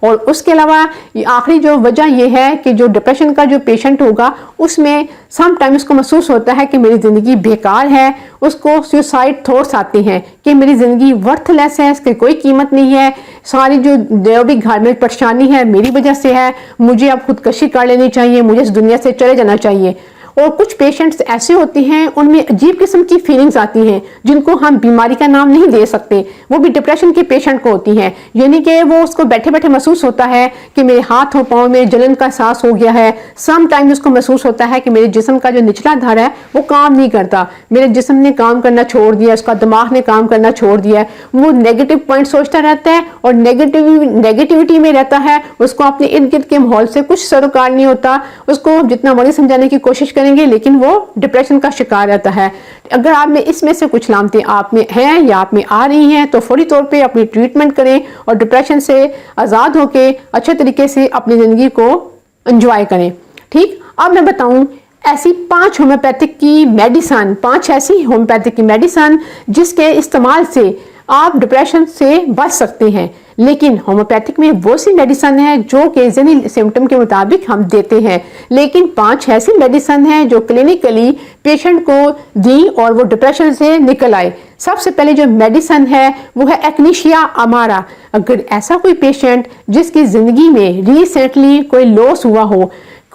اور اس کے علاوہ آخری جو وجہ یہ ہے کہ جو ڈپریشن کا جو پیشنٹ ہوگا اس میں سم ٹائم اس کو محسوس ہوتا ہے کہ میری زندگی بیکار ہے، اس کو سوسائڈ تھاٹس آتے ہیں کہ میری زندگی ورتھ لیس ہے، اس کی کوئی قیمت نہیں ہے، ساری جو بھی گھر میں پریشانی ہے میری وجہ سے ہے، مجھے اب خودکشی کر لینی چاہیے، مجھے اس دنیا سے چلے جانا چاہیے۔ اور کچھ پیشنٹس ایسے ہوتے ہیں ان میں عجیب قسم کی فیلنگز آتی ہیں جن کو ہم بیماری کا نام نہیں دے سکتے، وہ بھی ڈپریشن کے پیشنٹ کو ہوتی ہیں، یعنی کہ وہ اس کو بیٹھے بیٹھے محسوس ہوتا ہے کہ میرے ہاتھ اور پاؤں میں جلن کا احساس ہو گیا ہے، سم ٹائم اس کو محسوس ہوتا ہے کہ میرے جسم کا جو نچلا دھڑ ہے وہ کام نہیں کرتا، میرے جسم نے کام کرنا چھوڑ دیا، اس کا دماغ نے کام کرنا چھوڑ دیا ہے، وہ نیگیٹو پوائنٹ سوچتا رہتا ہے اور نیگیٹیوٹی میں رہتا ہے، اس کو اپنے ارد گرد کے ماحول سے کچھ سروکار نہیں ہوتا، اس کو جتنا مرضی سمجھانے کی کوشش کریں گے لیکن وہ ڈپریشن کا شکار رہتا ہے۔ اگر آپ میں اس میں سے کچھ علامتیں آپ میں ہیں یا آپ میں آ رہی ہیں تو فوری طور پہ اپنی ٹریٹمنٹ کریں اور ڈپریشن سے آزاد ہو کے اچھے طریقے سے اپنی زندگی کو انجوائے کریں۔ ٹھیک، اب میں بتاؤں ایسی 5 ہومیوپیتھک کی میڈیسن، 5 ایسی ہومیوپیتھک کی میڈیسن جس کے استعمال سے آپ ڈپریشن سے بچ سکتے ہیں، لیکن ہومیوپیتھک میں وہ سی میڈیسن ہے جو کہ ذہنی سمٹم کے مطابق ہم دیتے ہیں، لیکن 5 ایسی میڈیسن ہیں جو کلینکلی پیشنٹ کو دیں اور وہ ڈپریشن سے نکل آئے۔ سب سے پہلے جو میڈیسن ہے وہ ہے ایکنیشیا امارا۔ اگر ایسا کوئی پیشنٹ جس کی زندگی میں ریسنٹلی کوئی لاس ہوا ہو،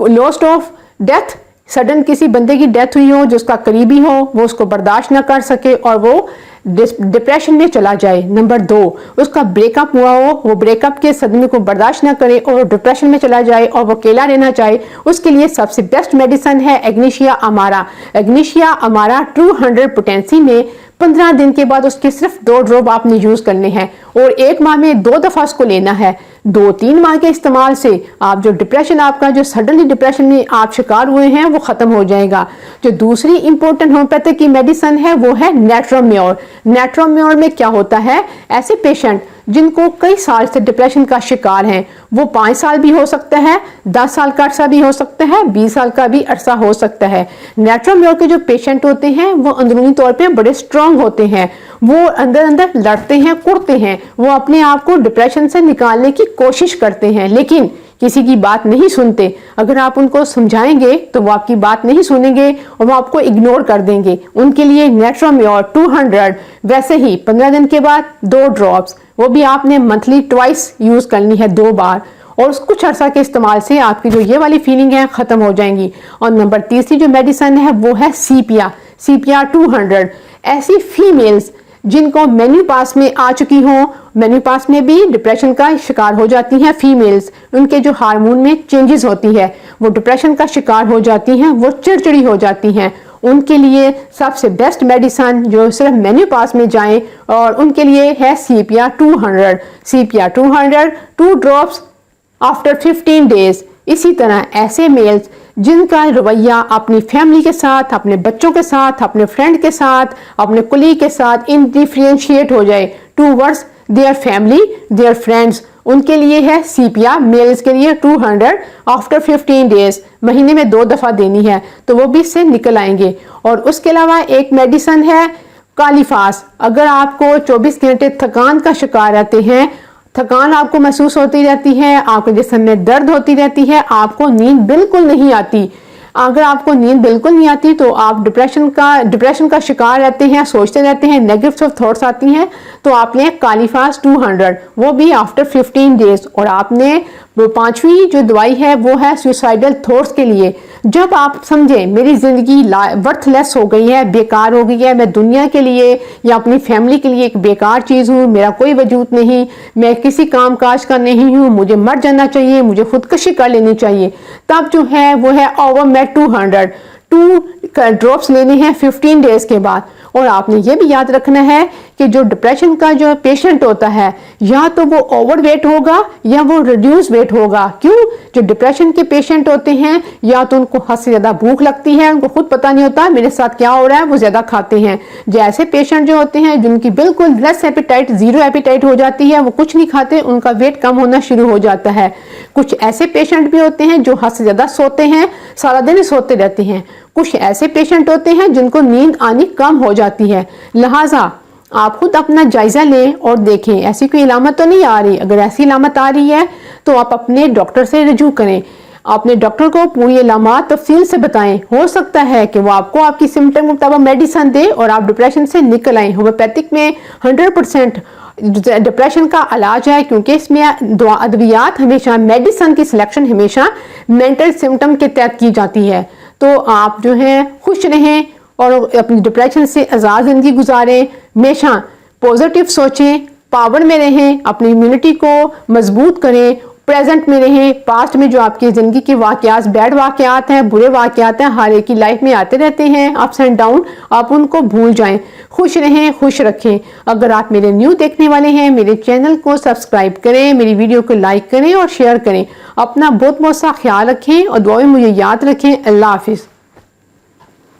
لاس آف ڈیتھ، سڈن کسی بندے کی ڈیتھ ہوئی ہو جو اس کا قریبی ہو، وہ اس کو برداشت نہ کر سکے اور وہ ڈپریشن میں چلا جائے۔ نمبر 2، اس کا بریک اپ ہوا ہو، وہ بریک اپ کے صدمے کو برداشت نہ کرے اور ڈپریشن میں چلا جائے اور وہ اکیلا رہنا چاہے، اس کے لیے سب سے بیسٹ میڈیسن ہے ایگنیشیا امارا۔ ایگنیشیا امارا 200 پوٹینسی میں 15 دن کے بعد اس کے صرف 2 ڈراپ آپ نے یوز کرنے ہیں اور 1 ماہ میں 2 دفعہ اس کو لینا ہے۔ 2-3 ماہ کے استعمال سے آپ جو ڈپریشن، آپ کا جو سڈنلی ڈپریشن میں آپ شکار ہوئے ہیں وہ ختم ہو جائے گا۔ جو دوسری امپورٹنٹ ہومیوپیتھک کی میڈیسن ہے وہ ہے نیٹرومیور۔ نیٹرومیور میں کیا ہوتا ہے، ایسے پیشنٹ جن کو کئی سال سے ڈپریشن کا شکار ہیں، وہ 5 سال بھی ہو سکتا ہے، 10 سال کا عرصہ بھی ہو سکتا ہے، 20 سال کا بھی عرصہ ہو سکتا ہے۔ نیٹرومیور کے جو پیشنٹ ہوتے ہیں وہ اندرونی طور پہ بڑے سٹرونگ ہوتے ہیں، وہ اندر لڑتے ہیں، کڑتے ہیں، وہ اپنے آپ کو ڈپریشن سے نکالنے کی کوشش کرتے ہیں لیکن کسی کی بات نہیں سنتے۔ اگر آپ ان کو سمجھائیں گے تو وہ آپ کی بات نہیں سنیں گے اور وہ آپ کو اگنور کر دیں گے۔ ان کے لیے نیٹرومیور 200 ویسے ہی 15 دن کے بعد 2 ڈراپس، وہ بھی آپ نے منتھلی ٹوائس یوز کرنی ہے، 2 بار، اور اس کچھ عرصہ کے استعمال سے آپ کی جو یہ والی فیلنگ ہے ختم ہو جائیں گی۔ اور نمبر 3 جو میڈیسن ہے وہ ہے سیپیا 200۔ ایسی فیمیلز جن کو مینو پاس میں آ چکی ہوں، مینو پاس میں بھی ڈپریشن کا شکار ہو جاتی ہیں فیمیلز، ان کے جو ہارمون میں چینجز ہوتی ہے وہ ڈپریشن کا شکار ہو جاتی ہیں، وہ چڑچڑی ہو جاتی ہیں، ان کے لیے سب سے بیسٹ میڈیسن جو صرف مینو پاس میں جائیں اور ان کے لیے ہے سیپیا 200۔ سیپیا 200 2 ڈراپس آفٹر 15 ڈیز۔ اسی طرح ایسے میلز جن کا رویہ اپنی فیملی کے ساتھ، اپنے بچوں کے ساتھ، اپنے فرینڈ کے ساتھ، اپنے کولیگ کے ساتھ انڈیفرینشیٹ ہو جائے towards their family, their friends, ان کے لیے ہے سیپیا۔ میلز کے لیے 200 آفٹر 15 ڈیز، مہینے میں 2 دفعہ دینی ہے تو وہ بھی اس سے نکل آئیں گے۔ اور اس کے علاوہ ایک میڈیسن ہے کالیفاس۔ اگر آپ کو 24 گھنٹے تھکان کا شکار رہتے ہیں، تھکان آپ کو محسوس ہوتی رہتی ہے، آپ کے جسم میں درد ہوتی رہتی ہے، آپ کو نیند بالکل نہیں آتی، اگر آپ کو نیند بالکل نہیں آتی تو آپ ڈپریشن کا شکار رہتے ہیں، سوچتے رہتے ہیں، نیگیٹو تھاٹس آتی ہیں، تو آپ نے کالیفاس 200، وہ بھی آفٹر 15 ڈیز۔ اور آپ نے 5ویں جو دوائی ہے وہ ہے سوسائڈل تھاٹس کے لیے۔ جب آپ سمجھیں میری زندگی ورتھ لیس ہو گئی ہے، بیکار ہو گئی ہے، میں دنیا کے لیے یا اپنی فیملی کے لیے ایک بیکار چیز ہوں، میرا کوئی وجود نہیں، میں کسی کام کاج کا نہیں ہوں، مجھے مر جانا چاہیے، مجھے خودکشی کر لینی چاہیے، تب جو ہے وہ ہے اوورمیٹ 200۔ 2 ڈراپس لینے ہیں 15 ڈیز کے بعد۔ اور آپ نے یہ بھی یاد رکھنا ہے کہ جو ڈپریشن کا جو پیشنٹ ہوتا ہے یا تو وہ اوور ویٹ ہوگا یا وہ ریڈیوس ویٹ ہوگا۔ کیوں؟ جو ڈپریشن کے پیشنٹ ہوتے ہیں یا تو ان کو حد سے زیادہ بھوک لگتی ہے، ان کو خود پتہ نہیں ہوتا میرے ساتھ کیا ہو رہا ہے، وہ زیادہ کھاتے ہیں۔ جیسے پیشنٹ جو ہوتے ہیں جن کی بالکل لیس ایپیٹائٹ، 0 ایپیٹائٹ ہو جاتی ہے، وہ کچھ نہیں کھاتے، ان کا ویٹ کم ہونا شروع ہو جاتا ہے۔ کچھ ایسے پیشنٹ بھی ہوتے ہیں جو حد سے زیادہ سوتے ہیں، سارا دن سوتے رہتے ہیں۔ کچھ ایسے پیشنٹ ہوتے ہیں جن کو نیند آنی کم ہو جاتی ہے۔ لہٰذا آپ خود اپنا جائزہ لیں اور دیکھیں ایسی کوئی علامت تو نہیں آ رہی۔ اگر ایسی علامت آ رہی ہے تو آپ اپنے ڈاکٹر سے رجوع کریں، اپنے ڈاکٹر کو پوری علامات تفصیل سے بتائیں، ہو سکتا ہے کہ وہ آپ کو آپ کی سمٹم کے مطابق میڈیسن دے اور آپ ڈپریشن سے نکل آئیں۔ ہومیوپیتھک میں 100% ڈپریشن کا علاج ہے، کیونکہ اس میں ادویات ہمیشہ میڈیسن کی سلیکشن ہمیشہ مینٹل سمٹم کے تحت کی جاتی ہے۔ تو آپ جو ہیں خوش رہیں اور اپنی ڈپریشن سے آزاد زندگی گزاریں، ہمیشہ پازیٹیو سوچیں، پاور میں رہیں، اپنی امیونٹی کو مضبوط کریں، پریزنٹ میں رہیں۔ پاسٹ میں جو آپ کی زندگی کے واقعات، بیڈ واقعات ہیں، برے واقعات ہیں، ہر ایک کی لائف میں آتے رہتے ہیں اپس اینڈ ڈاؤن، آپ ان کو بھول جائیں، خوش رہیں، خوش رکھیں۔ اگر آپ میرے نیو دیکھنے والے ہیں، میرے چینل کو سبسکرائب کریں، میری ویڈیو کو لائک کریں اور شیئر کریں۔ اپنا بہت بہت سا خیال رکھیں اور دعائیں مجھے یاد رکھیں۔ اللہ حافظ۔